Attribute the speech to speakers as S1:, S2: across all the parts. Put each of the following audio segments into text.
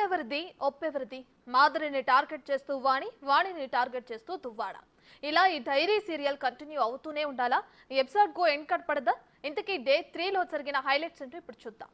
S1: తప్పెవరిది ఒప్పెవరిది? మాధురిని target చేస్తూ వాణిని target చేస్తూ దువ్వాడ. ఇలా ఈ డైరీ సీరియల్ కంటిన్యూ అవుతూనే ఉండాలా? ఈ ఎపిసోడ్ కు ఎండ్ కట్ పడదా? ఇంతకీ డే 3లో జరిగిన హైలైట్స్ ఏంటో ఇప్పుడు చూద్దాం.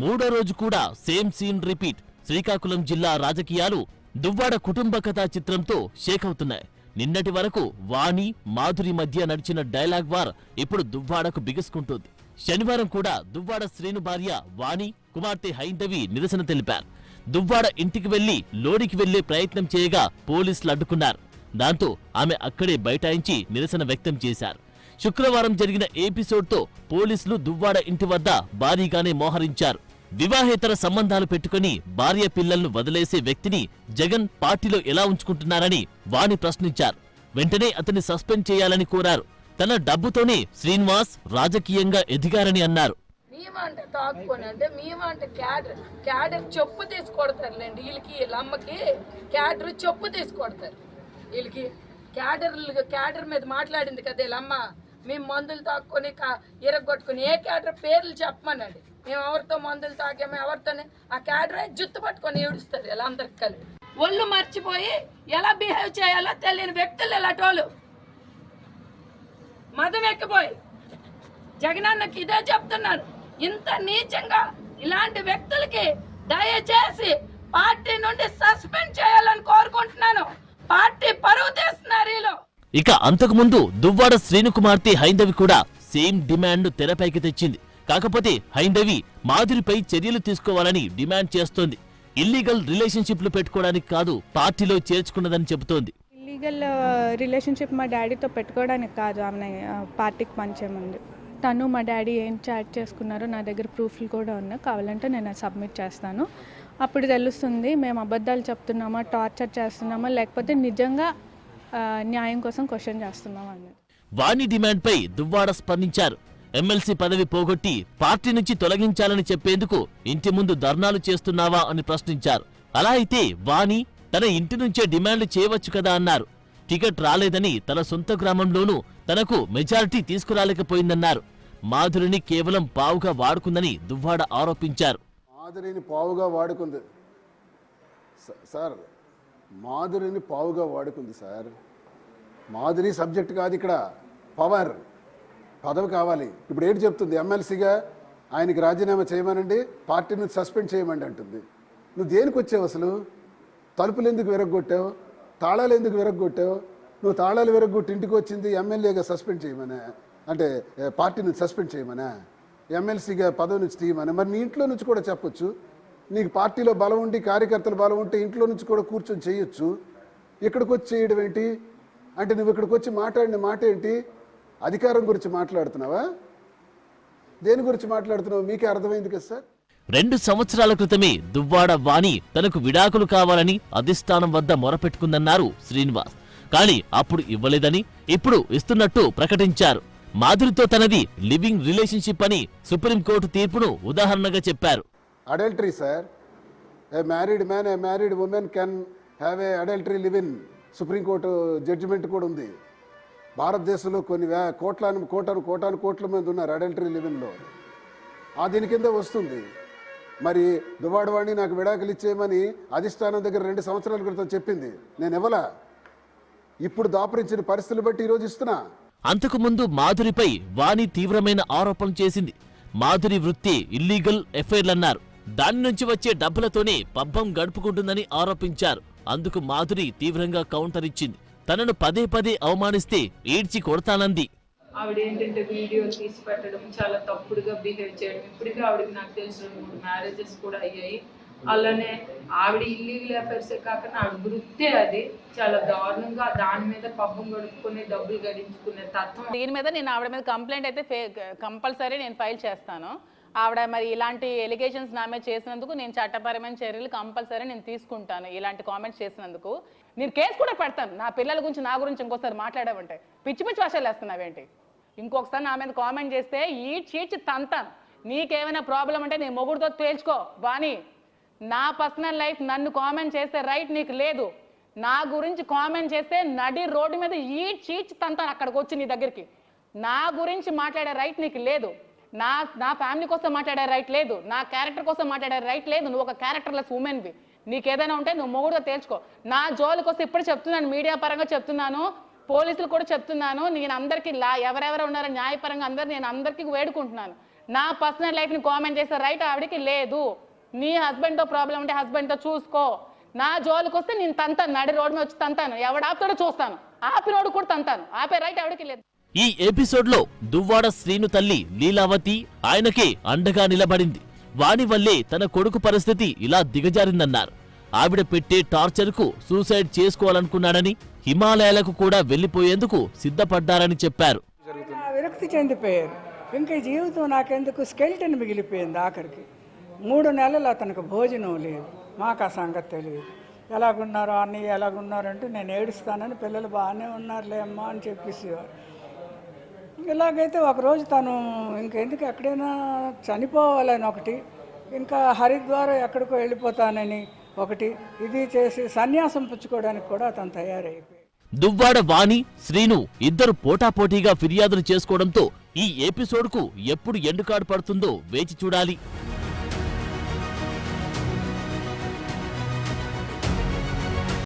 S2: మూడో రోజు కూడా సేమ్ సీన్ రిపీట్. శ్రీకాకుళం జిల్లా రాజకీయాలు దువ్వాడ కుటుంబ కథా చిత్రంతో షేక్ అవుతున్నాయి. నిన్నటి వరకు వాణి మాధురి మధ్య నడిచిన డైలాగ్ వార్ ఇప్పుడు దువ్వాడకు బిగుసుకుంటోంది. శనివారం కూడా దువ్వాడ శ్రీను భార్య వాణి, కుమార్తె హైందవి నిరసన తెలిపారు. దువ్వాడ ఇంటికి వెళ్లి లోనికి వెళ్లే ప్రయత్నం చేయగా పోలీసులు అడ్డుకున్నారు. దాంతో ఆమె అక్కడే బైఠాయించి నిరసన వ్యక్తం చేశారు. శుక్రవారం జరిగిన ఎపిసోడ్తో పోలీసులు దువ్వాడ ఇంటి వద్ద భారీగానే మోహరించారు. వివాహేతర సంబంధాలు పెట్టుకుని భార్య పిల్లలను వదిలేసే వ్యక్తిని జగన్ పార్టీలో ఎలా ఉంచుకుంటున్నారని వాణి ప్రశ్నించారు. వెంటనే అతన్ని సస్పెండ్ చేయాలని కోరారు. తన డబ్బుతోనే శ్రీనివాస్ రాజకీయంగా ఎదిగారని అన్నారు.
S3: మేమంటే తాక్కుని అంటే మేమంటే క్యాడర్ చెప్పు తీసుకొడతారులేండి. వీళ్ళకి వీళ్ళ అమ్మకి క్యాడర్ చెప్పు తీసుకొడతారు. వీళ్ళకి క్యాడర్ మీద మాట్లాడింది కదా వీళ్ళమ్మ. మేము మందులు తాక్కుని ఇరగొట్టుకుని ఏ క్యాడర్ పేర్లు చెప్పమనండి. మేము ఎవరితో మందులు తాగాము ఎవరితోనే ఆ క్యాడర్ జుత్తు పట్టుకొని ఏడుస్తారు ఇలా అందరికి కలిపి. ఒళ్ళు మర్చిపోయి ఎలా బిహేవ్ చేయాలో తెలియని వ్యక్తులు ఇలాంటోళ్ళు మదం ఎక్కిపోయి జగనన్నకి ఇదే చెప్తున్నాను. ఇంత నీచంగా ఇలాంటి వ్యక్తులకి దయచేసి పార్టీ నుండి సస్పెండ్ చేయాలని కోరుకుంటున్నాను. పార్టీ పరువు తీస్తున్నారు వీళ్ళు.
S2: ఇక అంతకుముందు దువ్వాడ శ్రీను కుమార్తె హైందవి కూడా సేమ్ డిమాండ్ తెరపైకి తెచ్చింది. కాకపోతే హైందవి మాధురిపై చర్యలు తీసుకోవాలని డిమాండ్ చేస్తోంది. ఇల్లీగల్ రిలేషన్షిప్లు పెట్టుకోవడానికి కాదు పార్టీలో చేర్చుకున్నదని చెబుతోంది.
S4: ఇల్లీగల్ రిలేషన్షిప్ మా డాడీతో పెట్టుకోవడానికి కాదు ఆమె పార్టీకి పంచే ముందు. తను మా డాడీ ఏం చాట్ చేసుకున్నారో నా దగ్గర ప్రూఫ్లు కూడా ఉన్నాయి. కావాలంటే నేను సబ్మిట్ చేస్తాను. అప్పుడు తెలుస్తుంది మేము అబద్ధాలు చెప్తున్నామా, టార్చర్ చేస్తున్నామా, లేకపోతే నిజంగా న్యాయం కోసం క్వశ్చన్ చేస్తున్నామా అన్నది.
S2: వాణి డిమాండ్పై దువ్వాడ స్పందించారు. ఎమ్మెల్సీ పదవి పోగొట్టి పార్టీ నుంచి తొలగించాలని చెప్పేందుకు ఇంటి ముందు ధర్నాలు చేస్తున్నావా అని ప్రశ్నించారు. అలా అయితే వాణి తన ఇంటి నుంచే డిమాండ్లు చేయవచ్చు కదా అన్నారు. టికెట్ రాలేదని తన సొంత గ్రామంలోనూ తనకు మెజారిటీ తీసుకురాలేకపోయిందన్నారు. మాధురిని కేవలం పావుగా వాడుకుందని దువ్వాడ ఆరోపించారు.
S5: మాధురిని పావుగా వాడుకుంది సార్. మాధురిని పావుగా వాడుకుంది సార్. మాధురి సబ్జెక్ట్ కాదు ఇక్కడ. పవర్ పదవి కావాలి. ఇప్పుడు ఏంటి చెప్తుంది? ఎమ్మెల్సీగా ఆయనకి రాజీనామా చేయమనండి, పార్టీని సస్పెండ్ చేయమండి అంటుంది. నువ్వు దేనికి వచ్చావు అసలు? తలుపులు ఎందుకు విరగొట్టావు? తాళాలు ఎందుకు విరగొట్టావు? నువ్వు తాళాలు విరగొట్టి ఇంటికి వచ్చింది ఎమ్మెల్యేగా సస్పెండ్ చేయమనే, అంటే పార్టీని సస్పెండ్ చేయమనే, ఎమ్మెల్సీగా పదవి నుంచి తీయమని. మరి నీ ఇంట్లో నుంచి కూడా చెప్పొచ్చు. నీకు పార్టీలో బలం ఉండి కార్యకర్తలు బలం ఉంటే ఇంట్లో నుంచి కూడా కూర్చొని చేయొచ్చు. ఇక్కడికి వచ్చి చేయడం ఏంటి? అంటే నువ్వు ఇక్కడికి వచ్చి మాట్లాడిన మాట ఏంటి? అధికారం గురించి మాట్లాడుతున్నావా? దేని గురించి మాట్లాడుతున్నావు? మీకే అర్థమైంది కదా సార్.
S2: 2 సంవత్సరాల క్రితమే దువ్వాడ వాణి తనకు విడాకులు కావాలని అధిష్టానం వద్ద మొరపెట్టుకుందన్నారు శ్రీనివాస్. కానీ అప్పుడు ఇవ్వలేదని ఇప్పుడు ఇస్తున్నట్టు ప్రకటించారు. మాధురితో తనది లివింగ్ రిలేషన్షిప్ అని సుప్రీంకోర్టు తీర్పును ఉదాహరణగా చెప్పారు.
S5: Adultery sir. A married man, a married woman can have a adultery live in. Supreme court judgment కూడా ఉంది. భారతదేశంలో కొన్ని కోట్ల మంది ఉన్నారు అడల్టరీ లివింగ్లో. దీని కింద వస్తుంది. మరి దువ్వాడవాణి నాకు విడాకులు ఇచ్చేయమని అధిష్టానం దగ్గర 2 సంవత్సరాల క్రితం చెప్పింది. నేను ఇవ్వలా. ఇప్పుడు దాపరించిన పరిస్థితులు బట్టి ఈరోజు ఇస్తున్నా.
S2: అంతకుముందు మాధురిపై వాణి తీవ్రమైన ఆరోపణలు చేసింది. మాధురి వృత్తి ఇల్లీగల్ ఎఫైర్లన్నారు. దాని నుంచి వచ్చే డబ్బులతోనే పబ్బం గడుపుకుంటుందని ఆరోపించారు. అందుకు మాధురి తీవ్రంగా కౌంటర్ ఇచ్చింది. తనను పదే అవమానిస్తే ఈడ్చి కొడతానంది.
S3: ఆవిడ ఏంటంటే వీడియోలు తీసి పెట్టడం, చాలా తప్పుడుగా బిహేవ్ చేయడం. ఇప్పటికీ ఆవిడకి నాకు తెలిసిన 3 మ్యారేజెస్ కూడా అయ్యాయి. అలానే ఆవిడ ఇల్లీగల్ అఫైర్సే కాకుండా ఆవిడ వృత్తే అది. చాలా దారుణంగా దాని మీద పబ్బం గడుపుకునే డబ్బులు గడించుకునే తత్వం.
S6: దీని మీద నేను ఆవిడ మీద కంప్లైంట్ అయితే కంపల్సరీ నేను ఫైల్ చేస్తాను. ఆవిడ మరి ఇలాంటి ఎలిగేషన్స్ నా మీద చేసినందుకు నేను చట్టపరమైన చర్యలు కంపల్సరీ నేను తీసుకుంటాను. ఇలాంటి కామెంట్స్ చేసినందుకు నేను కేసు కూడా పెడతాను. నా పిల్లల గురించి నా గురించి ఇంకోసారి మాట్లాడామంటే పిచ్చి భాషలు వేస్తున్నావేంటి? ఇంకొకసారి నా మీద కామెంట్ చేస్తే ఈ చీచి తంతాను. నీకేమైనా ప్రాబ్లం అంటే నీ మొగుడుతో తేల్చుకో. వాణి, నా పర్సనల్ లైఫ్ నన్ను కామెంట్ చేస్తే రైట్ నీకు లేదు. నా గురించి కామెంట్ చేస్తే నడి రోడ్డు మీద ఈ చీచి తంతాను అక్కడికి వచ్చి నీ దగ్గరికి. నా గురించి మాట్లాడే రైట్ నీకు లేదు, నా ఫ్యామిలీ కోసం మాట్లాడే రైట్ లేదు, నా క్యారెక్టర్ కోసం మాట్లాడే రైట్ లేదు. నువ్వు ఒక క్యారెక్టర్లెస్ ఉమెన్వి. నీకు ఏదైనా ఉంటే నువ్వు మొగుడుగా తేల్చుకో. నా జోలికి వస్తే ఇప్పుడు చెప్తున్నాను, మీడియా పరంగా చెప్తున్నాను, పోలీసులు కూడా చెప్తున్నాను. నేను అందరికీ ఎవరెవరు ఉన్నారో న్యాయపరంగా నేను అందరికీ వేడుకుంటున్నాను. నా పర్సనల్ లైఫ్ని కామెంట్ చేసే రైట్ ఆవిడకి లేదు. నీ హస్బెండ్తో ప్రాబ్లం ఉంటే హస్బెండ్తో చూసుకో. నా జోలికి వస్తే నేను తంతాను, నడి రోడ్డు మీద వచ్చి తంతాను. ఎవడు ఆపుతాడో చూస్తాను, ఆపినోడు కూడా తంతాను. ఆపే రైట్ ఆవిడకి లేదు.
S2: ఈ ఎపిసోడ్ లో దువ్వాడ శ్రీను తల్లి లీలావతి ఆయనకే అండగా నిలబడింది. వాని వల్లే తన కొడుకు పరిస్థితి ఇలా దిగజారిందన్నారు. ఆవిడ పెట్టే టార్చర్ కు సూసైడ్ చేసుకోవాలనుకున్నాడని, హిమాలయాలకు కూడా వెళ్లిపోయేందుకు సిద్ధపడ్డారని చెప్పారు.
S7: విరక్తి చెందిపోయారు. ఇంకా జీవితం నాకెందుకు స్కెల్టన్ మిగిలిపోయింది. ఆఖరికి 3 నెలలు అతనికి భోజనం లేదు. మాకు ఆ సంగతి తెలియదు. ఎలాగున్నారో అన్నయ్య ఎలాగున్నారంటే నేను ఏడుస్తానని, పిల్లలు బాగానే ఉన్నారులే అమ్మా అని చెప్పేసేవారు. ఇలాగైతే ఒకరోజు తను ఇంకెందుకు ఎక్కడైనా చనిపోవాలని ఒకటి, ఇంకా హరిద్వారం ఎక్కడికో వెళ్ళిపోతానని ఒకటి, ఇది చేసి సన్యాసం పుచ్చుకోవడానికి కూడా అతను తయారైపోయాడు.
S2: దువ్వాడ వాణి, శ్రీను ఇద్దరు పోటాపోటీగా ఫిర్యాదులు చేసుకోవడంతో ఈ ఎపిసోడ్కు ఎప్పుడు ఎండుకాడు పడుతుందో వేచి చూడాలి.